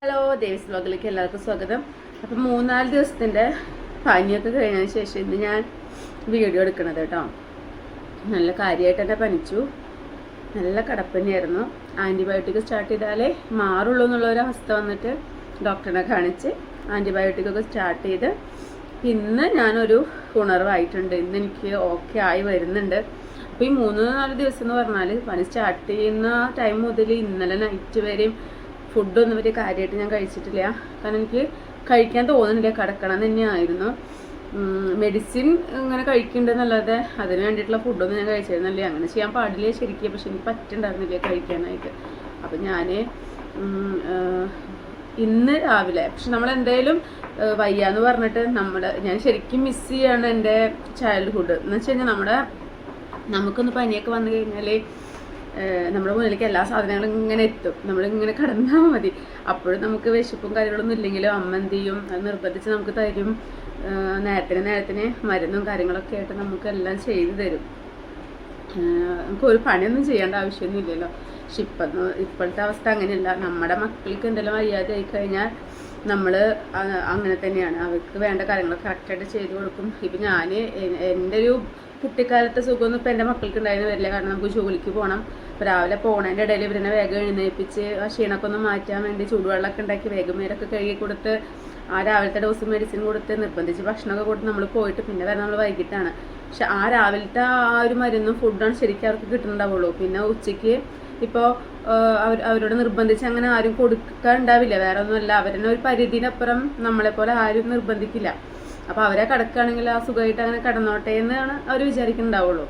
Hello Devis വ്ലോഗിലേക്ക് എല്ലാവർക്കും സ്വാഗതം. അപ്പം 3-4 ദിവസത്തിൻ്റെ പനിയൊക്കെ കഴിഞ്ഞതിന് ശേഷം ഇന്ന് ഞാൻ വീഡിയോ എടുക്കണത് കേട്ടോ. നല്ല കാര്യമായിട്ട് തന്നെ പനിച്ചു, നല്ല കടപ്പനിയായിരുന്നു. ആൻറ്റിബയോട്ടിക് സ്റ്റാർട്ട് ചെയ്താലേ മാറുള്ളൂ എന്നുള്ളൊരവസ്ഥ വന്നിട്ട് ഡോക്ടറിനെ കാണിച്ച് ആൻറ്റിബയോട്ടിക്കൊക്കെ സ്റ്റാർട്ട് ചെയ്ത് ഇന്ന് ഞാനൊരു ഉണർവായിട്ടുണ്ട്. ഇന്ന് എനിക്ക് ഓക്കെ ആയി വരുന്നുണ്ട്. അപ്പോൾ ഈ 3-4 ദിവസം എന്ന് പറഞ്ഞാൽ പനി സ്റ്റാർട്ട് ചെയ്യുന്ന ടൈം മുതൽ ഇന്നലെ നൈറ്റ് വരെയും ഫുഡൊന്നും വലിയ കാര്യമായിട്ട് ഞാൻ കഴിച്ചിട്ടില്ല. കാരണം എനിക്ക് കഴിക്കാൻ തോന്നുന്നില്ല, കിടക്കണം തന്നെയായിരുന്നു. മെഡിസിൻ ഇങ്ങനെ കഴിക്കുന്നുണ്ടെന്നല്ലാതെ അതിന് വേണ്ടിയിട്ടുള്ള ഫുഡൊന്നും ഞാൻ കഴിച്ചിരുന്നില്ല. അങ്ങനെ ചെയ്യാൻ പാടില്ല ശരിക്കും, പക്ഷെ എനിക്ക് പറ്റുന്നുണ്ടായിരുന്നില്ല കഴിക്കാനായിട്ട്. അപ്പം ഞാൻ ഇന്ന് രാവിലെ പക്ഷെ നമ്മളെന്തായാലും വയ്യാന്ന് പറഞ്ഞിട്ട് ഞാൻ ശരിക്കും മിസ് ചെയ്യാണ് എൻ്റെ ചൈൽഡ്ഹുഡ്. എന്ന് വെച്ച് കഴിഞ്ഞാൽ നമുക്കൊന്ന് പനിയൊക്കെ വന്നു കഴിഞ്ഞാൽ നമ്മുടെ മുന്നിലേക്ക് എല്ലാ സാധനങ്ങളും ഇങ്ങനെ എത്തും, നമ്മളിങ്ങനെ കിടന്നാൽ മതി. അപ്പോഴും നമുക്ക് വിശപ്പും കാര്യങ്ങളൊന്നും ഇല്ലെങ്കിലും അമ്മ എന്ത് ചെയ്യും, അത് നിർബന്ധിച്ച് നമുക്ക് തരും. നേരത്തിന് മരുന്നും കാര്യങ്ങളൊക്കെ ആയിട്ട് നമുക്കെല്ലാം ചെയ്തു തരും. നമുക്കൊരു പണിയൊന്നും ചെയ്യേണ്ട ആവശ്യമൊന്നും ഇല്ലല്ലോ. പക്ഷെ ഇപ്പോഴത്തെ അവസ്ഥ അങ്ങനെയല്ല. നമ്മുടെ മക്കൾക്ക് എന്തെല്ലാം വയ്യാതെ ആയിക്കഴിഞ്ഞാൽ നമ്മൾ അങ്ങനെ തന്നെയാണ്. അവർക്ക് വേണ്ട കാര്യങ്ങളൊക്കെ കറക്റ്റായിട്ട് ചെയ്തു കൊടുക്കും. ഇപ്പം ഞാൻ എൻ്റെ ഒരു കുട്ടിക്കാലത്തെ സുഖമൊന്നും ഇപ്പം എൻ്റെ മക്കൾക്ക് ഉണ്ടായിരുന്നു വരില്ല. കാരണം നമുക്ക് ജോലിക്ക് പോകണം. അപ്പോൾ രാവിലെ പോണതിൻ്റെ ഇടയിൽ ഇവരെ വേഗം എഴുന്നേൽപ്പിച്ച് ആ ക്ഷീണമൊക്കെ ഒന്ന് മാറ്റാൻ വേണ്ടി ചൂടുവെള്ളമൊക്കെ ഉണ്ടാക്കി വേഗം മേലൊക്കെ കഴുകി കൊടുത്ത് ആ രാവിലത്തെ ഡോസ് മെഡിസിൻ കൊടുത്ത് നിർബന്ധിച്ച് ഭക്ഷണമൊക്കെ കൊടുത്ത് നമ്മൾ പോയിട്ട് പിന്നെ വരെ നമ്മൾ വൈകിട്ടാണ്. പക്ഷെ ആ രാവിലത്തെ ആ ഒരു മരുന്നും ഫുഡാണ് ശരിക്കും അവർക്ക് കിട്ടുന്നുണ്ടാവുള്ളൂ. പിന്നെ ഉച്ചയ്ക്ക് ഇപ്പോൾ അവരോട് നിർബന്ധിച്ച് അങ്ങനെ ആരും കൊടുക്കാനുണ്ടാവില്ല. വേറെ ഒന്നുമല്ല, അവരെന്നെ ഒരു പരിധിനപ്പുറം നമ്മളെപ്പോലെ ആരും നിർബന്ധിക്കില്ല. അപ്പോൾ അവരെ കിടക്കുകയാണെങ്കിൽ ആ സുഖമായിട്ട് അങ്ങനെ കിടന്നോട്ടെ എന്നാണ് അവർ വിചാരിക്കുന്നുണ്ടാവുള്ളൂ.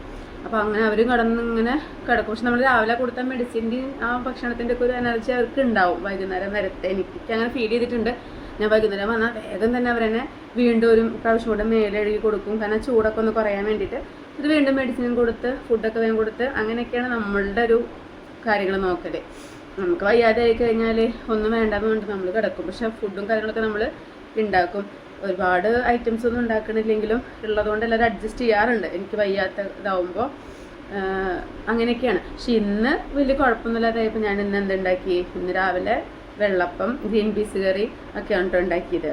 അപ്പോൾ അങ്ങനെ അവരും കിടന്നിങ്ങനെ കിടക്കും. പക്ഷെ നമ്മൾ രാവിലെ കൊടുത്ത മെഡിസിൻ്റെയും ആ ഭക്ഷണത്തിൻ്റെ ഒക്കെ ഒരു എനർജി അവർക്ക് ഉണ്ടാവും വൈകുന്നേരം നേരത്തെ. എനിക്ക് അങ്ങനെ ഫീൽ ചെയ്തിട്ടുണ്ട്. ഞാൻ വൈകുന്നേരം വന്നാൽ വേഗം തന്നെ അവരെന്നെ വീണ്ടും ഒരു പ്രാവശ്യം കൂടെ മേലെഴുകി കൊടുക്കും. കാരണം ചൂടൊക്കെ ഒന്ന് കുറയാൻ വേണ്ടിയിട്ട് ഇത് വീണ്ടും മെഡിസിനും കൊടുത്ത് ഫുഡൊക്കെ വേഗം കൊടുത്ത് അങ്ങനെയൊക്കെയാണ് നമ്മളുടെ ഒരു കാര്യങ്ങൾ നോക്കൽ. നമുക്ക് വയ്യാതെ ആയി കഴിഞ്ഞാൽ ഒന്നും വേണ്ടാന്ന് പറഞ്ഞിട്ട് നമ്മൾ കിടക്കും. പക്ഷെ ഫുഡും കാര്യങ്ങളൊക്കെ നമ്മൾ ഉണ്ടാക്കും. ഒരുപാട് ഐറ്റംസ് ഒന്നും ഉണ്ടാക്കണില്ലെങ്കിലും ഉള്ളതുകൊണ്ട് എല്ലാവരും അഡ്ജസ്റ്റ് ചെയ്യാറുണ്ട്. എനിക്ക് വയ്യാത്ത ഇതാവുമ്പോൾ അങ്ങനെയൊക്കെയാണ്. പക്ഷെ ഇന്ന് വലിയ കുഴപ്പമൊന്നുമില്ലാതായപ്പോൾ ഞാൻ ഇന്ന് എന്തുണ്ടാക്കി, ഇന്ന് രാവിലെ വെള്ളപ്പം ഗ്രീൻ പീസ് കറി ഒക്കെയാണ് ഉണ്ടാക്കിയത്.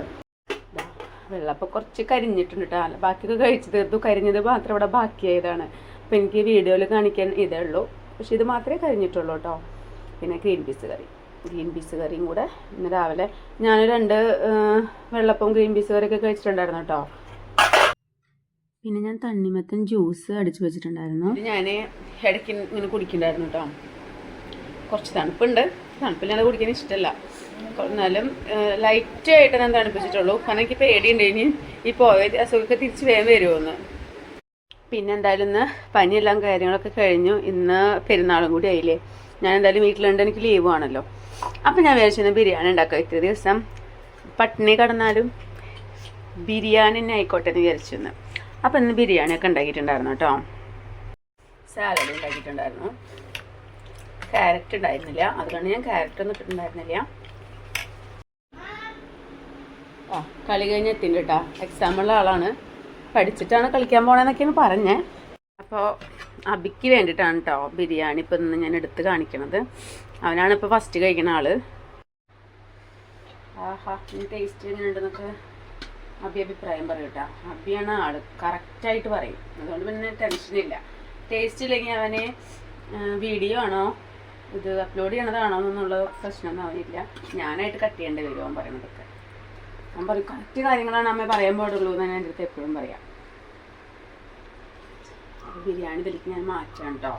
വെള്ളപ്പം കുറച്ച് കരിഞ്ഞിട്ടുണ്ട് കേട്ടോ. ബാക്കിയൊക്കെ കഴിച്ചു തീർത്തു. കരിഞ്ഞത് മാത്രം ഇവിടെ ബാക്കിയായതാണ്. അപ്പോൾ എനിക്ക് വീഡിയോയിൽ കാണിക്കാൻ ഇതേ ഉള്ളൂ. പക്ഷെ ഇത് മാത്രമേ കരിഞ്ഞിട്ടുള്ളൂ കേട്ടോ. പിന്നെ ഗ്രീൻ പീസ് കറിയും കൂടെ ഇന്ന് രാവിലെ ഞാൻ 2 വെള്ളപ്പം ഗ്രീൻ പീസ് കറിയൊക്കെ കഴിച്ചിട്ടുണ്ടായിരുന്നു കേട്ടോ. പിന്നെ ഞാൻ തണ്ണിമത്തൻ ജ്യൂസ് അടിച്ചു വെച്ചിട്ടുണ്ടായിരുന്നു. ഞാൻ ഇടയ്ക്ക് ഇങ്ങനെ കുടിക്കുന്നുണ്ടായിരുന്നു കേട്ടോ. കുറച്ച് തണുപ്പില്ലാതെ കുടിക്കാൻ ഇഷ്ടമല്ല. എന്നാലും ലൈറ്റായിട്ട് ഞാൻ തണുപ്പിച്ചിട്ടുള്ളൂ. കാരണം എനിക്ക് പേടിയുണ്ട് ഇനി ഈ പോയ അസുഖമൊക്കെ തിരിച്ച് വേഗം വരുമോയെന്ന്. പിന്നെ എന്തായാലും ഇന്ന് പനിയെല്ലാം കാര്യങ്ങളൊക്കെ കഴിഞ്ഞു. ഇന്ന് പെരുന്നാളും കൂടി ആയില്ലേ. ഞാൻ എന്തായാലും വീട്ടിലുണ്ട്, എനിക്ക് ലീവ് ആണല്ലോ. അപ്പം ഞാൻ വിചാരിച്ചു ബിരിയാണി ഉണ്ടാക്കാം. ഇത്ര ദിവസം പട്ടിണി കിടന്നാലും ബിരിയാണി തന്നെ ആയിക്കോട്ടെ എന്ന് വിചാരിച്ചു ഇന്ന്. അപ്പം ഇന്ന് ബിരിയാണിയൊക്കെ ഉണ്ടാക്കിയിട്ടുണ്ടായിരുന്നു കേട്ടോ. സാലഡ് ഉണ്ടാക്കിയിട്ടുണ്ടായിരുന്നു. ക്യാരറ്റ് ഉണ്ടായിരുന്നില്ല, അതുകൊണ്ട് ഞാൻ ക്യാരറ്റൊന്നും ഇട്ടിട്ടുണ്ടായിരുന്നില്ല. കളി കഴിഞ്ഞ് എത്തിണ്ട് കേട്ടോ. എക്സാമുള്ള ആളാണ്, പഠിച്ചിട്ടാണ് കളിക്കാൻ പോകണമെന്നൊക്കെയാണ് പറഞ്ഞത്. അപ്പോൾ അബിക്ക് വേണ്ടിയിട്ടാണ് കേട്ടോ ബിരിയാണി ഇപ്പം ഇന്ന് ഞാൻ എടുത്ത് കാണിക്കണത്. അവനാണ് ഇപ്പോൾ ഫസ്റ്റ് കഴിക്കുന്ന ആള്. ആഹാ, ഇനി ടേസ്റ്റ് എങ്ങനെയുണ്ടെന്നൊക്കെ അബി അഭിപ്രായം പറയും കേട്ടോ. അബിയാണ് ആള്, കറക്റ്റായിട്ട് പറയും. അതുകൊണ്ട് പിന്നെ ടെൻഷനില്ല. ടേസ്റ്റ് ഇല്ലെങ്കിൽ അവന് വീഡിയോ ആണോ ഇത് അപ്ലോഡ് ചെയ്യണതാണോ എന്നുള്ള പ്രശ്നമൊന്നും അവനില്ല. ഞാനായിട്ട് കട്ട് ചെയ്യേണ്ടി വരും അവൻ പറയണതൊക്കെ. അവൻ പറയും കറക്റ്റ് കാര്യങ്ങളാണ് അമ്മ പറയാൻ പാടുള്ളൂ എന്ന് ഞാൻ എൻ്റെ അടുത്ത് എപ്പോഴും പറയാം. ബിരിയാണി ഇതിലേക്ക് ഞാൻ മാറ്റാം കേട്ടോ.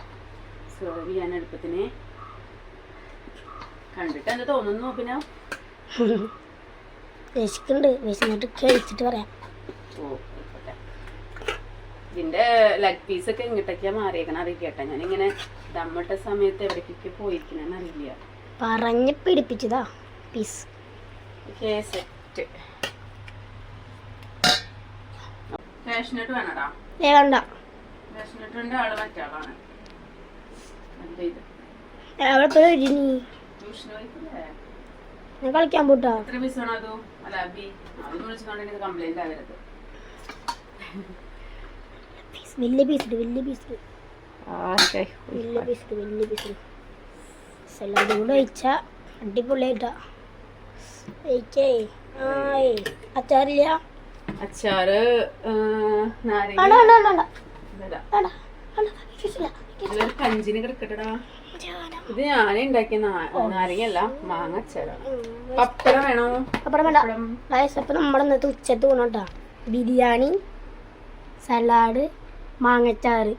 സെർവ് ചെയ്യാൻ എളുപ്പത്തിന്. കണ്ടിട്ട് എന്താ തോന്നുന്നു? പിന്നെ കഴിച്ചിട്ട് പറയാം. ഓ ആയിക്കോട്ടെ. ഇതിൻ്റെ ലെഗ് പീസൊക്കെ ഇങ്ങോട്ടൊക്കെയാ മാറിയേക്കണം. അറിയിക്കട്ടെ, ഞാനിങ്ങനെ ദമ്മിട്ട സമയത്ത് എവിടേക്കൊക്കെ പോയിരിക്കണെന്ന് അറിയില്ല. പറഞ്ഞ് പിടിപ്പിച്ചതാ പീസ്. സെറ്റ് കാഷ്നട്ട് വേണടാ. വേണ്ട, കാഷ്നട്ടിൻ്റെ ആള് മറ്റാളാണ്. ഞാൻ കളിക്കാൻ പോട്ടാ. എത്ര പീസ് വേണം? അതോ അല്ല അബി അതൊന്നും വിളിച്ചുകൊണ്ട് എനിക്ക് കംപ്ലൈന്റ് ആവരുത്. വലിയ പീസ് സലാഡ് കൂടെ കഴിച്ചാൽ അടിപൊളിയായിട്ടാ. അച്ചാറില്ല. അച്ചാറ് നാരങ്ങ വേണ്ട വേണ്ട വേണ്ട ഇതല്ല. വേണ്ട വേണ്ട ഇല്ല. ഇതിലൊരു കഞ്ചിന് കിടക്കട്ടടാ. ഇത് ഞാനേ ഉണ്ടാക്കിയ നാരങ്ങയല്ല, മാങ്ങ അച്ചാറാണ്. പപ്പടം വേണോ? അപ്പുറം വേണ്ട. അപ്പം നമ്മുടെ ഇന്നത്തെ ഉച്ചത്ത് പോകണോട്ടാ. ബിരിയാണി, സലാഡ്, മാങ്ങച്ചാറ്.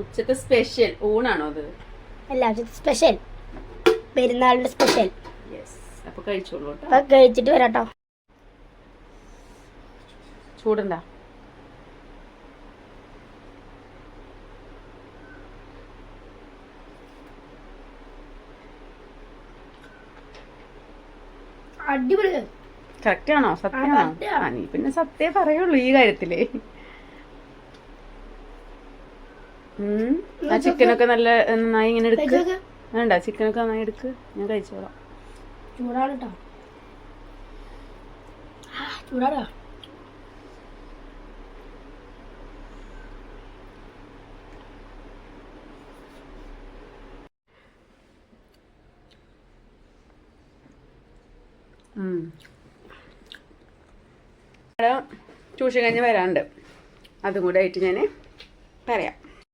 ഉച്ചത്തെ സ്പെഷ്യൽ ഊണാണോ അത്? അല്ല സ്പെഷ്യൽ, പെരുന്നാളിന്റെ സ്പെഷ്യൽ. യെസ്. അപ്പൊ കഴിച്ചോളൂ കേട്ടോ. അപ്പൊ കഴിച്ചിട്ട് വരാട്ടോ. ചൂടുണ്ടാ? അടിപൊളി. കറക്റ്റ് ആണോ? സത്യമാണോ? നീ പിന്നെ സത്യേ പറയുള്ളൂ ഈ കാര്യത്തില്. ആ ചിക്കനൊക്കെ നല്ല നന്നായി ഇങ്ങനെ എടുക്ക്. വേണ്ട, ചിക്കനൊക്കെ നന്നായി എടുക്ക്, ഞാൻ കഴിച്ചോളാം. ചൂടാണ് കേട്ടോ. ചൂടാടാ. ട്യൂഷൻ കഴിഞ്ഞ് വരാണ്ട്, അതും കൂടെ ആയിട്ട് ഞാൻ പറയാം.